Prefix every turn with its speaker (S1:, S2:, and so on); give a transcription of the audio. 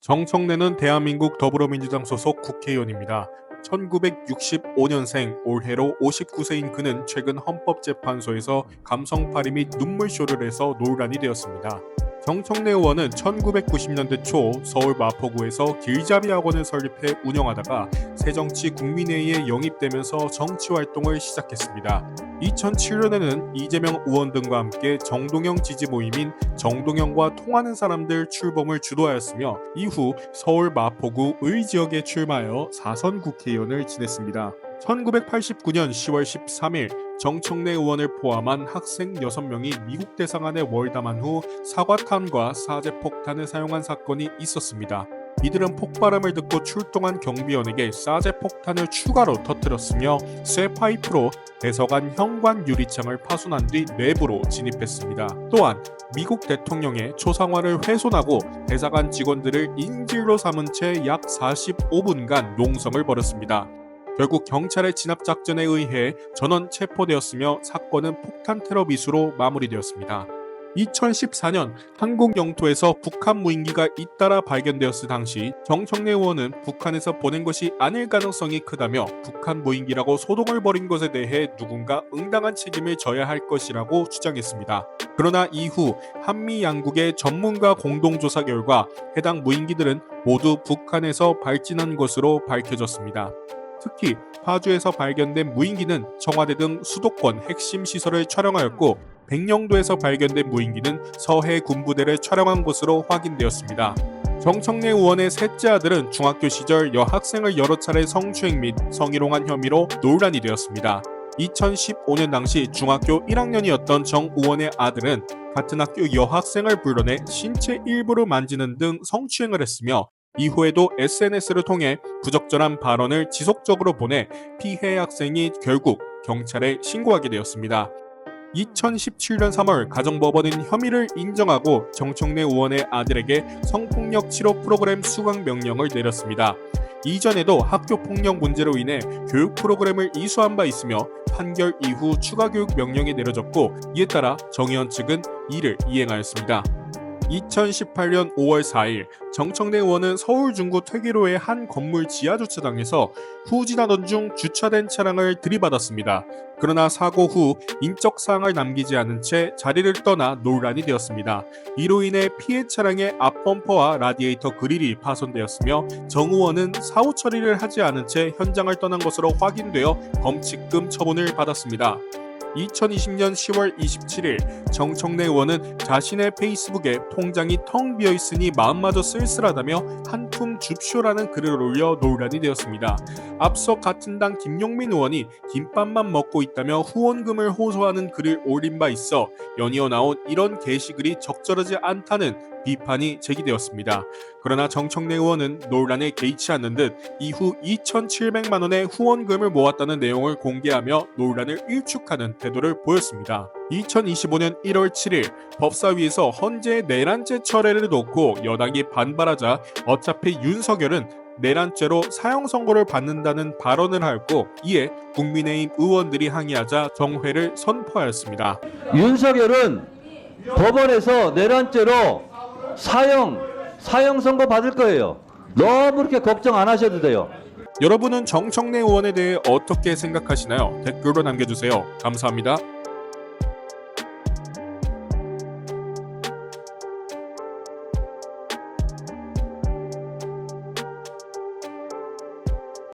S1: 정청래는 대한민국 더불어민주당 소속 국회의원입니다. 1965년생, 올해로 59세인 그는 최근 헌법재판소에서 감성파리 및 눈물쇼를 해서 논란이 되었습니다. 정청래 의원은 1990년대 초 서울 마포구에서 길잡이 학원을 설립해 운영하다가 새정치국민회의에 영입되면서 정치활동을 시작했습니다. 2007년에는 이재명 의원 등과 함께 정동영 지지 모임인 정동영과 통하는 사람들 출범을 주도하였으며 이후 서울 마포구 의지역에 출마하여 4선 국회의원을 지냈습니다. 1989년 10월 13일 정청래 의원을 포함한 학생 6명이 미국 대사관에 월담한 후 사과탄과 사제폭탄을 사용한 사건이 있었습니다. 이들은 폭발음을 듣고 출동한 경비원에게 사제폭탄을 추가로 터뜨렸으며 쇠 파이프로 대사관 현관 유리창을 파손한 뒤 내부로 진입했습니다. 또한 미국 대통령의 초상화를 훼손하고 대사관 직원들을 인질로 삼은 채 약 45분간 농성을 벌였습니다. 결국 경찰의 진압작전에 의해 전원 체포되었으며 사건은 폭탄 테러 미수로 마무리되었습니다. 2014년 한국 영토에서 북한 무인기가 잇따라 발견되었을 당시 정청래 의원은 북한에서 보낸 것이 아닐 가능성이 크다며 북한 무인기라고 소동을 벌인 것에 대해 누군가 응당한 책임을 져야 할 것이라고 주장했습니다. 그러나 이후 한미 양국의 전문가 공동조사 결과 해당 무인기들은 모두 북한에서 발진한 것으로 밝혀졌습니다. 특히 파주에서 발견된 무인기는 청와대 등 수도권 핵심 시설을 촬영하였고 백령도에서 발견된 무인기는 서해 군부대를 촬영한 것으로 확인되었습니다. 정청래 의원의 셋째 아들은 중학교 시절 여학생을 여러 차례 성추행 및 성희롱한 혐의로 논란이 되었습니다. 2015년 당시 중학교 1학년이었던 정 의원의 아들은 같은 학교 여학생을 불러내 신체 일부를 만지는 등 성추행을 했으며 이후에도 SNS를 통해 부적절한 발언을 지속적으로 보내 피해 학생이 결국 경찰에 신고하게 되었습니다. 2017년 3월 가정법원은 혐의를 인정하고 정청래 의원의 아들에게 성폭력 치료 프로그램 수강 명령을 내렸습니다. 이전에도 학교 폭력 문제로 인해 교육 프로그램을 이수한 바 있으며 판결 이후 추가 교육 명령이 내려졌고 이에 따라 정 의원 측은 이를 이행하였습니다. 2018년 5월 4일 정청래 의원은 서울 중구 퇴계로의 한 건물 지하주차장에서 후진하던 중 주차된 차량을 들이받았습니다. 그러나 사고 후 인적사항을 남기지 않은 채 자리를 떠나 논란이 되었습니다. 이로 인해 피해 차량의 앞범퍼와 라디에이터 그릴이 파손되었으며 정 의원은 사후 처리를 하지 않은 채 현장을 떠난 것으로 확인되어 범칙금 처분을 받았습니다. 2020년 10월 27일 정청래 의원은 자신의 페이스북에 통장이 텅 비어있으니 마음마저 쓸쓸하다며 한 푼 줍쇼라는 글을 올려 논란이 되었습니다. 앞서 같은 당 김용민 의원이 김밥만 먹고 있다며 후원금을 호소하는 글을 올린 바 있어 연이어 나온 이런 게시글이 적절하지 않다는 비판이 제기되었습니다. 그러나 정청래 의원은 논란에 개의치 않는 듯 이후 2,700만 원의 후원금을 모았다는 내용을 공개하며 논란을 일축하는 태도를 보였습니다. 2025년 1월 7일 법사위에서 헌재 내란죄 철회를 놓고 여당이 반발하자 어차피 윤석열은 내란죄로 사형 선고를 받는다는 발언을 하였고 이에 국민의힘 의원들이 항의하자 정회를 선포하였습니다.
S2: 윤석열은 법원에서 내란죄로 사형 선고 받을 거예요. 너무 그렇게 걱정 안 하셔도 돼요.
S1: 여러분은 정청래 의원에 대해 어떻게 생각하시나요? 댓글로 남겨주세요. 감사합니다.